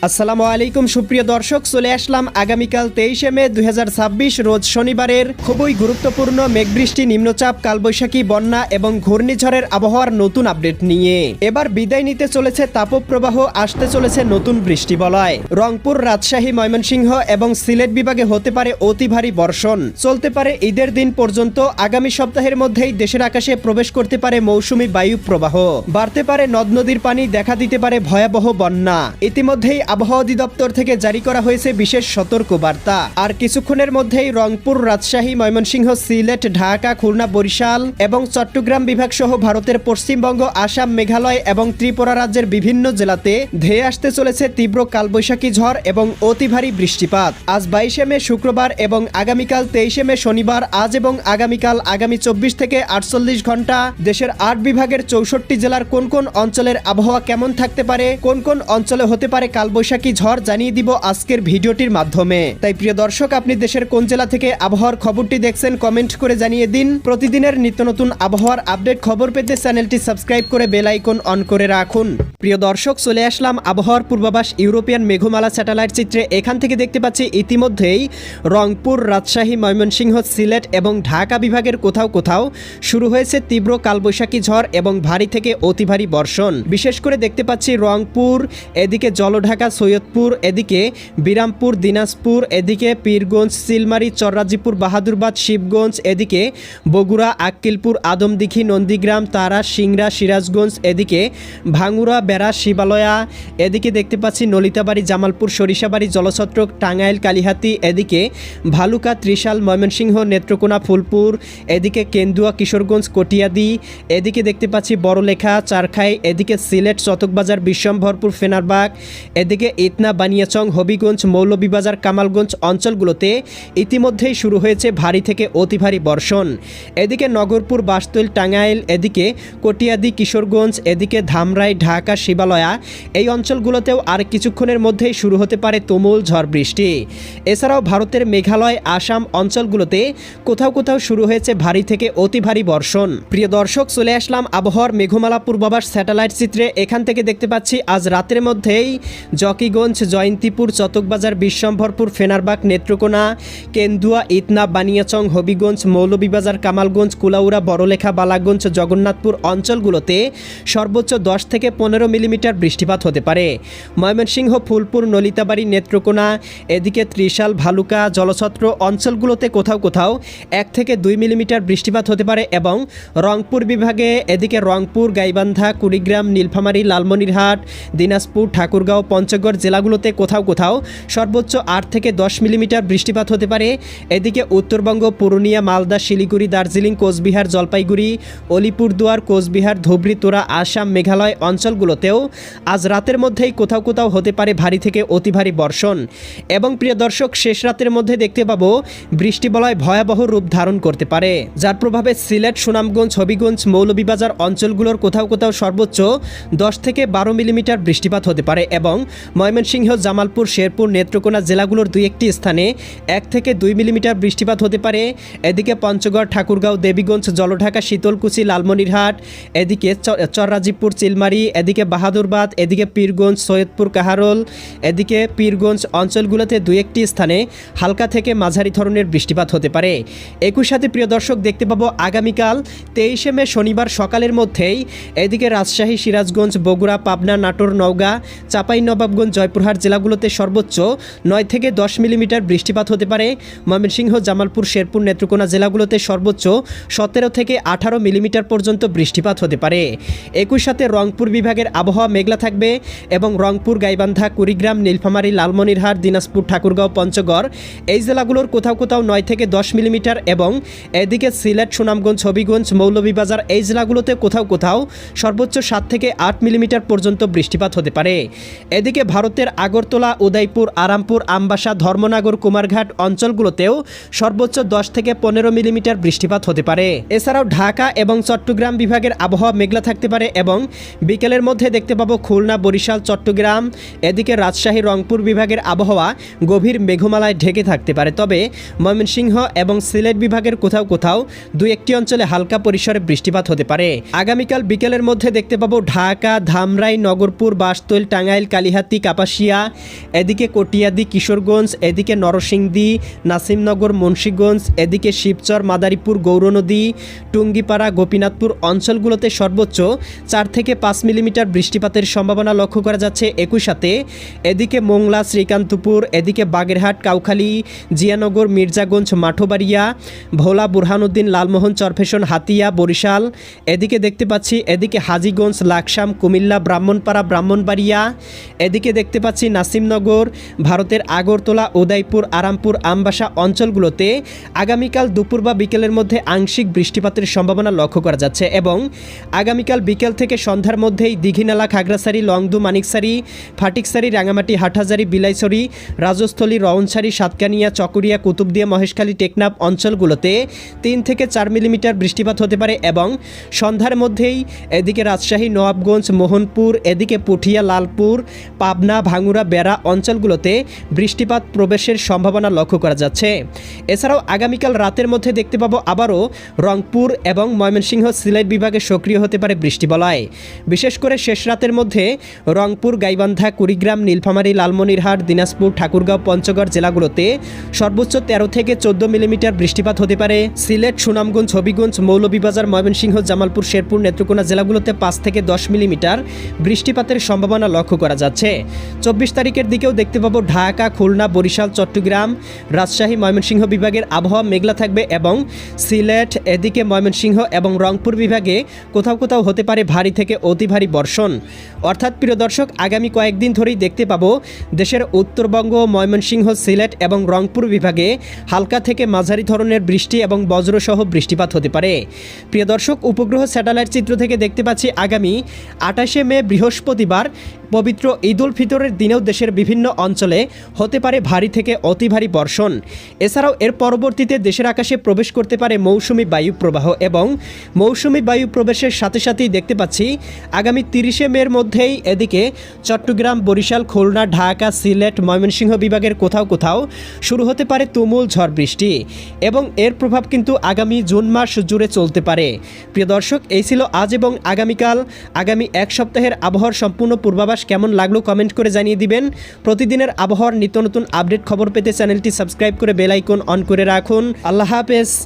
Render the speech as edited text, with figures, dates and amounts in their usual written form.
আসসালামু আলাইকুম সুপ্রিয় দর্শক, চলে আসলাম আগামীকাল 23শে মে 2026 রোজ শনিবারের খুবই গুরুত্বপূর্ণ মেঘবৃষ্টি, নিম্নচাপ, কালবৈশাখী, বন্যা এবং ঘূর্ণিঝড়ের আবহাওয়ার নতুন আপডেট নিয়ে। এবার বিদায় নিতে চলেছে তাপপ্রবাহ, আসতে চলেছে নতুন বৃষ্টিবলয়। রংপুর, রাজশাহী, ময়মনসিংহ এবং সিলেট বিভাগে হতে পারে অতি ভারী বর্ষণ, চলতে পারে ঈদের দিন পর্যন্ত। আগামী সপ্তাহের মধ্যেই দেশের আকাশে প্রবেশ করতে পারে মৌসুমী বায়ু প্রবাহ, বাড়তে পারে নদ নদীর পানি, দেখা দিতে পারে ভয়াবহ বন্যা। ইতিমধ্যেই আবহাওয়া অধিদপ্তর থেকে জারি করা হয়েছে বিশেষ সতর্কবার্তা। আর কিছুক্ষণের মধ্যেই রংপুর, রাজশাহী, ময়মনসিংহ, সিলেট, ঢাকা, খুলনা, বরিশাল এবং চট্টগ্রাম বিভাগ সহ ভারতের পশ্চিমবঙ্গ, আসাম, মেঘালয় এবং ত্রিপুরা রাজ্যের বিভিন্ন জেলাতে ধেয়ে আসতে চলেছে তীব্র কালবৈশাখী ঝড় এবং অতি ভারী বৃষ্টিপাত। আজ 22শে মে শুক্রবার এবং আগামীকাল 23শে মে শনিবার, আজ এবং আগামীকাল আগামী 24 থেকে 48 ঘন্টা দেশের 8 বিভাগের 64 জেলার কোন কোন অঞ্চলের আবহাওয়া কেমন থাকতে পারে, কোন কোন অঞ্চলে হতে পারে কালবৈশাখী ঝড় জানিয়ে দিব আজকের ভিডিওটির মাধ্যমে। তাই প্রিয় দর্শক, আপনি দেশের কোন জেলা থেকে আবহাওয়ার খবরটি দেখছেন কমেন্ট করে জানিয়ে দিন। প্রতিদিনের নিত্য নতুন আবহাওয়ার আপডেট খবর পেতে চ্যানেলটি সাবস্ক্রাইব করে বেল আইকন অন করে রাখুন। প্রিয় দর্শক, চলে আসলাম আবহাওয়ার পূর্বাভাস ইউরোপিয়ান মেঘমালা স্যাটেলাইট চিত্রে। এখান থেকে দেখতে পাচ্ছি ইতিমধ্যেই রংপুর, রাজশাহী, ময়মনসিংহ, সিলেট এবং ঢাকা বিভাগের কোথাও কোথাও শুরু হয়েছে তীব্র কালবৈশাখী ঝড় এবং ভারী থেকে অতি ভারী বর্ষণ। বিশেষ করে দেখতে পাচ্ছি রংপুর, এদিকে জলঢাকা, সৈয়দপুর, এদিকে বিরামপুর, দিনাজপুর, এদিকে পীরগঞ্জ, চিলমারি, চররাজিপুর, বাহাদুরবাদ, শিবগঞ্জ, এদিকে বগুড়া, আক্কিলপুর, আদমদিঘি, নন্দীগ্রাম, তারা, সিংড়া, সিরাজগঞ্জ, এদিকে ভাঙ্গুড়া, বেড়া, শিবালয়া, এদিকে দেখতে পাচ্ছি নলিতাবাড়ি, জামালপুর, সরিষাবাড়ি, জলছত্র, টাঙ্গাইল, কালিহাতি, এদিকে ভালুকা, ত্রিশাল, ময়মনসিংহ, নেত্রকোনা, ফুলপুর, এদিকে কেন্দুয়া, কিশোরগঞ্জ, কটিয়াদি, এদিকে দেখতে পাচ্ছি বড়লেখা, চারখাই, এদিকে সিলেট, চতকবাজার, বিশ্বম্ভরপুর, ফেনারবাগ, এদিকে ইতনা, বানিয়াচং, হবিগঞ্জ, মৌলভীবাজার, কামালগঞ্জ অঞ্চলগুলোতে ইতিমধ্যেই শুরু হয়েছে ভারী থেকে অতি ভারী বর্ষণ। এদিকে নগরপুর, বাসতৈল, টাঙ্গাইল, এদিকে কটিয়াদি, কিশোরগঞ্জ, এদিকে ধামরাই, ঢাকা, শিবালয়া এই অঞ্চলগুলোতেও আর কিছুক্ষণের মধ্যেই শুরু হতে পারে তুমুল ঝড় বৃষ্টি। এছাড়াও ভারতের মেঘালয়, আসাম অঞ্চলগুলোতে কোথাও কোথাও শুরু হয়েছে ভারী থেকে অতি ভারী বর্ষণ। প্রিয় দর্শক, চলে আসলাম আবহাওয়ার মেঘমালা পূর্বাভাস স্যাটেলাইট চিত্রে। এখান থেকে দেখতে পাচ্ছি আজ রাতের মধ্যেই জকিগঞ্জ, জয়ন্তীপুর, চতকবাজার, বিশ্বম্ভরপুর, ফেনারবাগ, নেত্রকোনা, কেন্দুয়া, ইতনা, বানিয়াচং, হবিগঞ্জ, মৌলভীবাজার, কামালগঞ্জ, কুলাউড়া, বড়লেখা, বালাগঞ্জ, জগন্নাথপুর অঞ্চলগুলোতে সর্বোচ্চ 10 থেকে 15 মিলিমিটার বৃষ্টিপাত হতে পারে। ময়মনসিংহ, ফুলপুর, নলিতাবাড়ি, নেত্রকোনা, এদিকে ত্রিশাল, ভালুকা, জলছত্র অঞ্চলগুলোতে কোথাও কোথাও 1 থেকে 2 মিলিমিটার বৃষ্টিপাত হতে পারে এবং রংপুর বিভাগে এদিকে রংপুর, গাইবান্ধা, কুড়িগ্রাম, নীলফামারী, লালমনিরহাট, দিনাজপুর, ঠাকুরগাঁও, পঞ্চগড় জেলাগুলোতে কোথাও কোথাও সর্বোচ্চ 8 থেকে 10 মিলিমিটার বৃষ্টিপাত হতে পারে। এদিকে উত্তরবঙ্গ, পুরুলিয়া, মালদা, শিলিগুড়ি, দার্জিলিং, কোচবিহার, জলপাইগুড়ি, অলিপুরদুয়ার, কোচবিহার, ধুবড়ী, তোরা, আসাম, মেঘালয় অঞ্চলগুলোতেও আজ রাতের মধ্যেই কোথাও কোথাও হতে পারে ভারী থেকে অতি ভারী বর্ষণ। এবং প্রিয় দর্শক, শেষ রাতের মধ্যে দেখতে পাবো বৃষ্টিবলয় ভয়াবহ রূপ ধারণ করতে পারে, যার প্রভাবে সিলেট, সুনামগঞ্জ, হবিগঞ্জ, মৌলভীবাজার অঞ্চলগুলোর কোথাও কোথাও সর্বোচ্চ 10 থেকে 12 মিলিমিটার বৃষ্টিপাত হতে পারে এবং ময়মনসিংহ, জামালপুর, শেরপুর, নেত্রকোনা জেলাগুলোর 2-1টি স্থানে 1 থেকে 2 মিলিমিটার বৃষ্টিপাত হতে পারে। এদিকে পঞ্চগড়, ঠাকুরগাঁও, দেবীগঞ্জ, জলঢাকা, শীতলকুচি, লালমনিরহাট, এদিকে চররাজিপুর, চিলমারি, এদিকে বাহাদুরবাদ, এদিকে পীরগঞ্জ, সৈয়দপুর, কাহারোল, এদিকে পীরগঞ্জ অঞ্চলগুলোতে 2-1টি স্থানে হালকা থেকে মাঝারি ধরনের বৃষ্টিপাত হতে পারে। একই সাথে প্রিয় দর্শক, দেখতে পাবো আগামীকাল 23শে মে শনিবার সকালের মধ্যেই এদিকে রাজশাহী, সিরাজগঞ্জ, বগুড়া, পাবনা, নাটোর, নওগাঁ, চাঁপাইনবাবগঞ্জ, জয়পুরহাট জেলাগুলোতে সর্বোচ্চ 9 থেকে 10 মিলিমিটার বৃষ্টিপাত হতে পারে। ময়মনসিংহ, জামালপুর, শেরপুর, নেত্রকোনা জেলাগুলোতে সর্বোচ্চ 17 থেকে 18 মিলিমিটার পর্যন্ত বৃষ্টিপাত হতে পারে। একই সাথে রংপুর বিভাগের আবহাওয়া মেঘলা থাকবে এবং রংপুর, গাইবান্ধা, কুড়িগ্রাম, নীলফামারী, লালমনিরহাট, দিনাজপুর, ঠাকুরগাঁও, পঞ্চগড় এই জেলাগুলোর কোথাও কোথাও 9 থেকে 10 মিলিমিটার এবং এদিকে সিলেট, সুনামগঞ্জ, হবিগঞ্জ, মৌলভীবাজার এই জেলাগুলোতে কোথাও কোথাও সর্বোচ্চ 7 থেকে 8 মিলিমিটার পর্যন্ত বৃষ্টিপাত হতে পারে। এদিকে ভারতের আগরতলা, উদয়পুর, আরামপুর, আমবাসা, ধর্মনগর, কুমারঘাট অঞ্চলগুলোতেও সর্বোচ্চ 10 থেকে 15 মিলিমিটার বৃষ্টিপাত হতে পারে। এছাড়াও ঢাকা এবং চট্টগ্রাম বিভাগের আবহাওয়া মেঘলা থাকতে পারে এবং বিকেলের মধ্যে মধ্যে দেখতে পাবো খুলনা, বরিশাল, চট্টগ্রাম, এদিকে রাজশাহী, রংপুর বিভাগের আবহাওয়া গভীর মেঘমালায় ঢেকে থাকতে পারে। তবে ময়মনসিংহ এবং সিলেট বিভাগের কোথাও কোথাও দুই একটি অঞ্চলে হালকা পরিসরে বৃষ্টিপাত হতে পারে। আগামীকাল বিকেলের মধ্যে দেখতে পাবো ঢাকা, ধামরাই, নগরপুর, বাসতৈল, টাঙ্গাইল, কালিহাতী, কাপাসিয়া, এদিকে কটিয়াদি, কিশোরগঞ্জ, এদিকে নরসিংদী, নাসিমনগর, মুন্সিগঞ্জ, এদিকে শিবচর, মাদারীপুর, গৌরনদী, টুঙ্গিপাড়া, গোপীনাথপুর অঞ্চলগুলোতে সর্বোচ্চ 4 থেকে 5 মিলিমিটার বৃষ্টিপাতের সম্ভাবনা লক্ষ্য করা যাচ্ছে। একই সাথে এদিকে মোংলা, শ্রীকান্তপুর, এদিকে বাগেরহাট, কাউখালী, জিয়ানগর, মির্জাগঞ্জ, মাঠোবাড়িয়া, ভোলা, বুরহানুদ্দিন, লালমোহন, চরফেশন, হাতিয়া, বরিশাল, এদিকে দেখতে পাচ্ছি এদিকে হাজীগঞ্জ, লাকসাম, কুমিল্লা, ব্রাহ্মণপাড়া, ব্রাহ্মণবাড়িয়া, এদিকে দেখতে পাচ্ছি নাসিমনগর, ভারতের আগরতলা, উদয়পুর, আরামপুর, আমবাসা অঞ্চলগুলোতে আগামীকাল দুপুর বা বিকেলের মধ্যে আংশিক বৃষ্টিপাতের সম্ভাবনা লক্ষ্য করা যাচ্ছে এবং আগামীকাল বিকেল থেকে সন্ধ্যার মধ্যেই দীঘিনালা, খাগড়াছড়ি, লংদু, মানিকছড়ি, ফাটিকছড়ি, রাঙামাটি, হাটহাজারী, বিলাইছড়ি, রাজস্থলী, রওনছড়ি, সাতকানিয়া, চকরিয়া, কুতুবদিয়া, মহেশখালী, টেকনাফ অঞ্চলগুলোতে 3 থেকে 4 মিলিমিটার বৃষ্টিপাত হতে পারে এবং সন্ধ্যার মধ্যেই এদিকে রাজশাহী, নওয়াবগঞ্জ, মোহনপুর, এদিকে পুঠিয়া, লালপুর, পাবনা, ভাঙ্গুড়া, বেড়া অঞ্চলগুলোতে বৃষ্টিপাত প্রবেশের সম্ভাবনা লক্ষ্য করা যাচ্ছে। এছাড়াও আগামীকাল রাতের মধ্যে দেখতে পাবো আবারও রংপুর এবং ময়মনসিংহ, সিলেট বিভাগে সক্রিয় হতে পারে বৃষ্টিবলয়। বিশেষ করে শেষ রাতের মধ্যে রংপুর, গাইবান্ধা, কুড়িগ্রাম, নীলফামারী, লালমনিরহাট, দিনাজপুর, ঠাকুরগাঁও, পঞ্চগড় জেলাগুলোতে সর্বোচ্চ 13 থেকে 14 মিলিমিটার বৃষ্টিপাত হতে পারে। সিলেট, সুনামগঞ্জ, হবিগঞ্জ, মৌলভীবাজার, ময়মনসিংহ, জামালপুর, শেরপুর, নেত্রকোনা জেলাগুলোতে 5 থেকে 10 মিলিমিটার বৃষ্টিপাতের সম্ভাবনা লক্ষ্য করা যাচ্ছে। 24 তারিখের দিকেও দেখতে পাবো ঢাকা, খুলনা, বরিশাল, চট্টগ্রাম, রাজশাহী, ময়মনসিংহ বিভাগের আবহাওয়া মেঘলা থাকবে এবং সিলেট, এদিকে ময়মনসিংহ এবং রংপুর বিভাগে কোথাও কোথাও হতে পারে ভারী থেকে অতি ভারী বর্ষণ। অর্থাৎ প্রিয় দর্শক, আগামী কয়েকদিন ধরেই দেখতে পাবো দেশের উত্তরবঙ্গ, ময়মনসিংহ, সিলেট এবং রংপুর বিভাগে হালকা থেকে মাঝারি ধরনের বৃষ্টি এবং বজ্রসহ বৃষ্টিপাত হতে পারে। প্রিয় দর্শক, উপগ্রহ স্যাটেলাইট চিত্র থেকে দেখতে পাচ্ছি আগামী 28শে মে বৃহস্পতিবার পবিত্র ঈদ উল ফিতরের দিনেও দেশের বিভিন্ন অঞ্চলে হতে পারে ভারী থেকে অতি ভারী বর্ষণ। এছাড়াও এর পরবর্তীতে দেশের আকাশে প্রবেশ করতে পারে মৌসুমি বায়ু প্রবাহ এবং মৌসুমি বায়ু প্রবেশের সাথে সাথেই দেখতে পাচ্ছি আগামী 30শে মের মধ্যেই এদিকে চট্টগ্রাম, বরিশাল, খুলনা, ঢাকা, সিলেট, ময়মনসিংহ বিভাগের কোথাও কোথাও শুরু হতে পারে তুমুল ঝড় বৃষ্টি এবং এর প্রভাব কিন্তু আগামী জুন মাস জুড়ে চলতে পারে। প্রিয় দর্শক, এই ছিল আজ এবং আগামীকাল আগামী এক সপ্তাহের আবহাওয়ার সম্পূর্ণ পূর্বাভাস। কেমন লাগলো কমেন্ট করে জানিয়ে দিবেন। প্রতিদিনের আবহাওয়ার নিত্য নতুন আপডেট খবর পেতে চ্যানেলটি সাবস্ক্রাইব করে বেল আইকন অন করে রাখুন। আল্লাহ হাফেজ।